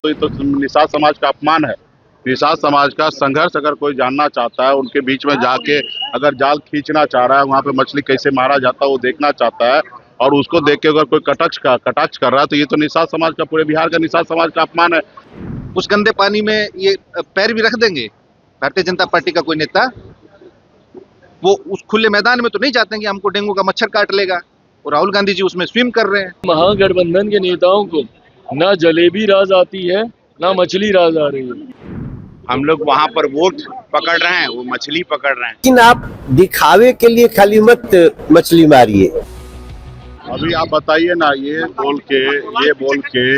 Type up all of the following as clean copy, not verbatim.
तो ये तो निषाद समाज का अपमान है। निषाद समाज का संघर्ष अगर कोई जानना चाहता है, उनके बीच में जाके अगर जाल खींचना चाह रहा है, वहाँ पे मछली कैसे मारा जाता है वो देखना चाहता है, और उसको देख के अगर कोई कटाक्ष कर रहा है, तो ये तो निषाद समाज का, पूरे बिहार का निषाद समाज का अपमान है। उस गंदे पानी में ये पैर भी रख देंगे भारतीय जनता पार्टी का कोई नेता? वो उस खुले मैदान में तो नहीं जाते हैं कि हमको डेंगू का मच्छर काट लेगा, और राहुल गांधी जी उसमें स्विम कर रहे हैं। महागठबंधन के नेताओं को ना जलेबी राज आती है, ना मछली राज आ रही है। हम लोग वहाँ पर वोट पकड़ रहे हैं, वो मछली पकड़ रहे हैं। लेकिन आप दिखावे के लिए खाली मत मछली मारिए। अभी आप बताइए ना, ये बोल के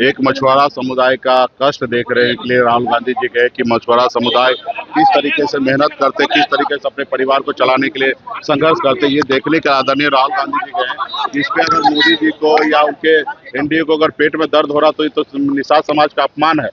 एक मछुआरा समुदाय का कष्ट देख रहे हैं के लिए राहुल गांधी जी गए कि मछुआरा समुदाय किस तरीके से मेहनत करते, किस तरीके से अपने परिवार को चलाने के लिए संघर्ष करते, ये देखने के आदरणीय राहुल गांधी जी गए। इस पे अगर मोदी जी को या उनके एनडीए को अगर पेट में दर्द हो रहा, तो ये तो निषाद समाज का अपमान है।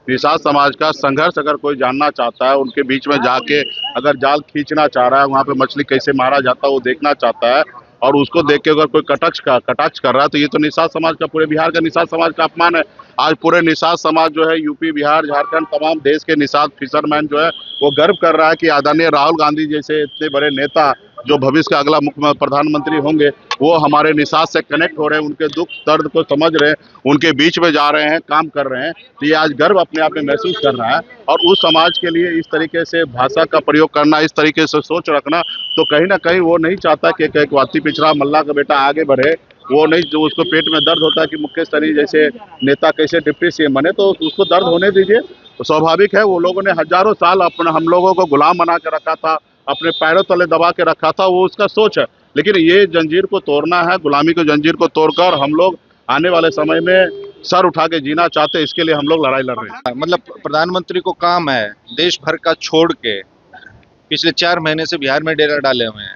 निषाद समाज का संघर्ष अगर कोई जानना चाहता है, उनके बीच में जाके अगर जाल खींचना चाह रहा है, वहाँ पे मछली कैसे मारा जाता है वो देखना चाहता है, और उसको देख के अगर कोई कटाक्ष कर रहा है, तो ये तो निषाद समाज का, पूरे बिहार का निषाद समाज का अपमान है। आज पूरे निषाद समाज जो है, यूपी, बिहार, झारखंड, तमाम देश के निषाद फिशरमैन जो है वो गर्व कर रहा है कि आदरणीय राहुल गांधी जैसे इतने बड़े नेता जो भविष्य का अगला प्रधानमंत्री होंगे, वो हमारे निषाद से कनेक्ट हो रहे हैं, उनके दुख दर्द को समझ रहे हैं, उनके बीच में जा रहे हैं, काम कर रहे हैं। तो ये आज गर्व अपने आप में महसूस कर रहा है। और उस समाज के लिए इस तरीके से भाषा का प्रयोग करना, इस तरीके से सोच रखना, तो कहीं ना कहीं वो नहीं चाहता कि एक वाती पिछड़ा मल्ला का बेटा आगे बढ़े। वो नहीं, जो उसको पेट में दर्द होता है कि मुकेश सहनी जैसे नेता कैसे डिप्टी सीएम बने, तो उसको दर्द होने दीजिए। तो स्वाभाविक है, वो लोगों ने हजारों साल अपने हम लोगों को गुलाम बना के रखा था, अपने पैरों तले दबा के रखा था, वो उसका सोच है। लेकिन ये जंजीर को तोड़ना है, गुलामी को जंजीर को तोड़कर हम लोग आने वाले समय में सर उठा के जीना चाहते हैं। इसके लिए हम लोग लड़ाई लड़ रहे हैं। मतलब प्रधानमंत्री को काम है देश भर का छोड़ के पिछले 4 महीने से बिहार में डेरा डाले हुए हैं।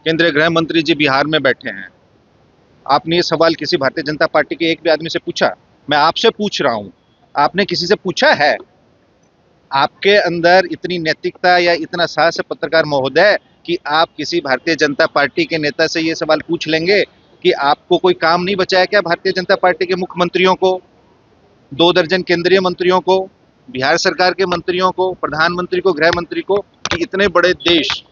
केंद्रीय गृह मंत्री जी बिहार में बैठे हैं। आपने ये सवाल किसी भारतीय जनता पार्टी के एक भी आदमी से पूछा? मैं आपसे पूछ रहा हूं, आपने किसी से पूछा है? आपके अंदर इतनी नैतिकता या इतना साहस है पत्रकार महोदय कि आप किसी भारतीय जनता पार्टी के नेता से ये सवाल पूछ लेंगे कि आपको कोई काम नहीं बचा है क्या? भारतीय जनता पार्टी के मुख्यमंत्रियों को, 2 दर्जन केंद्रीय मंत्रियों को, बिहार सरकार के मंत्रियों को, प्रधानमंत्री को, गृह मंत्री को, कि इतने बड़े देश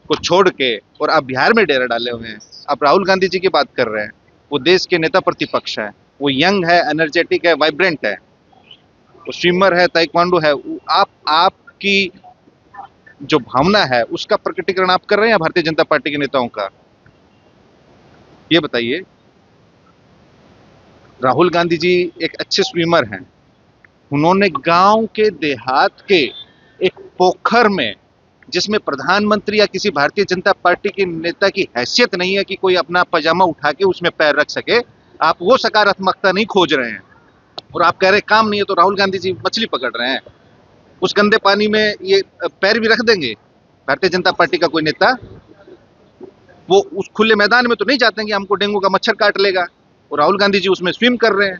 को छोड़ के और आप बिहार में डेरा डाले हुए हैं। आप राहुल गांधी जी की बात कर रहे हैं। वो देश के नेता प्रतिपक्ष है, वो यंग है, एनर्जेटिक है, वाइब्रेंट है, वो स्विमर है, ताइक्वांडो है। आपकी जो भावना है उसका प्रकटीकरण आप कर रहे हैं या भारतीय जनता पार्टी के नेताओं का? ये बताइए। राहुल गांधी जी एक अच्छे स्विमर हैं। उन्होंने गांव के देहात के एक पोखर में, जिसमें प्रधानमंत्री या किसी भारतीय जनता पार्टी के नेता की हैसियत नहीं है कि कोई अपना पजामा उठा के उसमें पैर रख सके, आप वो सकारात्मकता नहीं खोज रहे हैं, और आप कह रहे काम नहीं है तो राहुल गांधी जी मछली पकड़ रहे हैं। उस गंदे पानी में ये पैर भी रख देंगे भारतीय जनता पार्टी का कोई नेता? वो उस खुले मैदान में तो नहीं जाते हैं कि हमको डेंगू का मच्छर काट लेगा, और राहुल गांधी जी उसमें स्विम कर रहे हैं।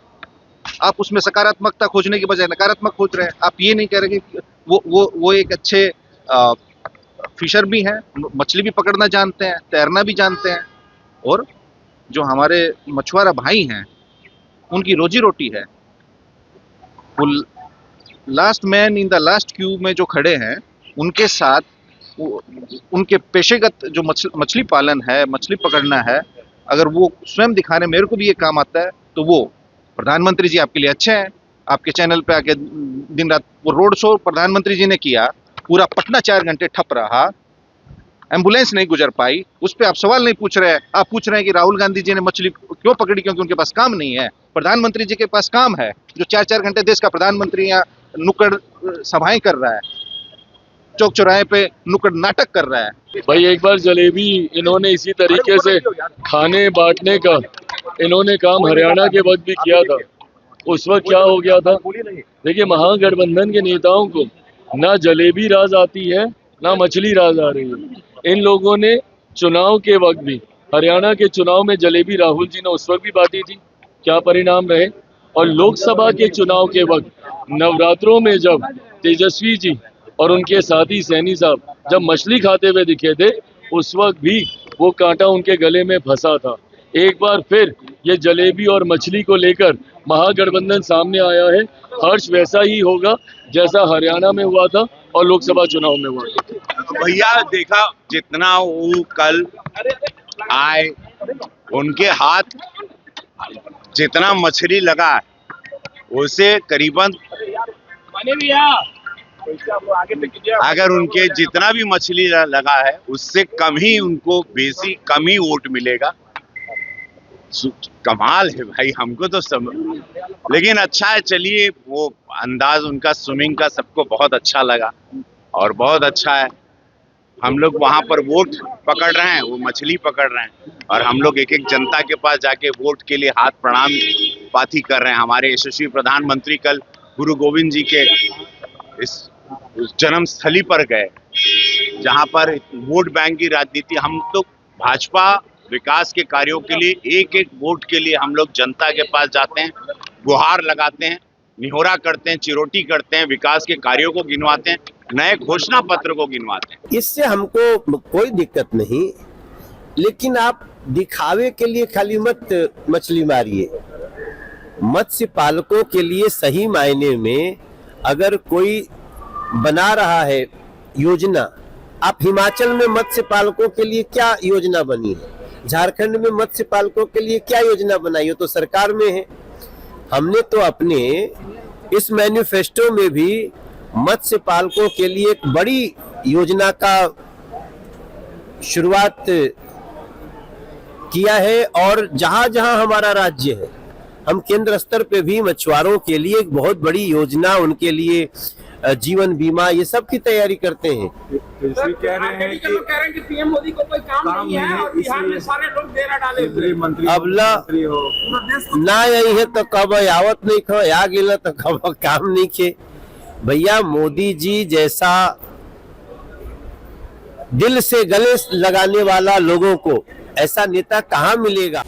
आप उसमें सकारात्मकता खोजने की बजाय नकारात्मक खोज रहे हैं। आप ये नहीं कह रहे कि वो एक अच्छे फिशर भी हैं, मछली भी पकड़ना जानते हैं, तैरना भी जानते हैं, और जो हमारे मछुआरा भाई हैं उनकी रोजी रोटी है। वो last man in the last Q में जो खड़े हैं, उनके साथ उनके पेशेगत जो मछली पालन है, मछली पकड़ना है, अगर वो स्वयं दिखाने मेरे को भी ये काम आता है, तो वो प्रधानमंत्री जी आपके लिए अच्छे हैं। आपके चैनल पे आके दिन रात वो रोड शो प्रधानमंत्री जी ने किया, पूरा पटना 4 घंटे ठप रहा, एम्बुलेंस नहीं गुजर पाई, उस पर आप सवाल नहीं पूछ रहे हैं। आप पूछ रहे हैं कि राहुल गांधी जी ने मछली क्यों पकड़ी, क्योंकि उनके पास काम नहीं है। प्रधानमंत्री जी के पास काम है, जो 4-4 घंटे देश का प्रधानमंत्री यहाँ नुक्कड़ सभाएं कर रहा है, चौक चौराहे पे नुक्कड़ नाटक कर रहा है। भाई एक बार जलेबी इन्होंने इसी तरीके से खाने बांटने का इन्होंने काम हरियाणा के वक्त भी किया था। उस वक्त क्या हो गया था? देखिए, महागठबंधन के नेताओं को ना जलेबी राज आती है, ना मछली राज आ रही है। इन लोगों ने चुनाव के वक्त भी, हरियाणा के चुनाव में जलेबी राहुल जी ने उस वक्त भी बांटी थी, क्या परिणाम रहे? और लोकसभा के चुनाव के वक्त नवरात्रों में जब तेजस्वी जी और उनके साथी सैनी साहब जब मछली खाते हुए दिखे थे, उस वक्त भी वो कांटा उनके गले में फंसा था। एक बार फिर ये जलेबी और मछली को लेकर महागठबंधन सामने आया है। हर्ष वैसा ही होगा जैसा हरियाणा में हुआ था और लोकसभा चुनाव में हुआ था। भैया देखा जितना वो कल आए, उनके हाथ जितना मछली लगा उसे करीबन, अगर उनके जितना भी मछली लगा है उससे कम ही उनको कम ही वोट मिलेगा। कमाल है भाई, हमको तो लेकिन अच्छा है। चलिए, वो अंदाज उनका स्विमिंग का सबको बहुत अच्छा लगा और बहुत अच्छा है। हम लोग वहां पर वोट पकड़ रहे हैं, वो मछली पकड़ रहे हैं, और हम लोग एक एक जनता के पास जाके वोट के लिए हाथ प्रणाम पाती कर रहे हैं। हमारे यशस्वी प्रधानमंत्री कल गुरु गोविंद जी के इस जन्म स्थली पर गए, जहां पर वोट बैंक की राजनीति, हम तो भाजपा विकास के कार्यों के लिए एक एक वोट के लिए हम लोग जनता के पास जाते हैं, गुहार लगाते हैं, निहोरा करते हैं, चिरोटी करते हैं, विकास के कार्यों को गिनवाते हैं, नए घोषणा पत्र को गिनवाते हैं। इससे हमको कोई दिक्कत नहीं, लेकिन आप दिखावे के लिए खाली मत मछली मारिए। मत्स्य पालकों के लिए सही मायने में अगर कोई बना रहा है योजना, आप हिमाचल में मत्स्य पालकों के लिए क्या योजना बनी है, झारखंड में मत्स्य पालकों के लिए क्या योजना बनाई है, तो सरकार में है। हमने तो अपने इस मैनिफेस्टो में भी मत्स्य पालकों के लिए एक बड़ी योजना का शुरुआत किया है, और जहां जहां हमारा राज्य है, हम केंद्र स्तर पे भी मछुआरों के लिए एक बहुत बड़ी योजना, उनके लिए जीवन बीमा, ये सब की तैयारी करते हैं। सर, कह रहे हैं कि पीएम मोदी को कोई काम नहीं है और बिहार में सारे लोग डेरा डाले हुए। अब ना यही है तो कब आवत नहीं खो, आ गिला तो कब काम नहीं खे। भैया, मोदी जी जैसा दिल से गले लगाने वाला लोगों को ऐसा नेता कहाँ मिलेगा।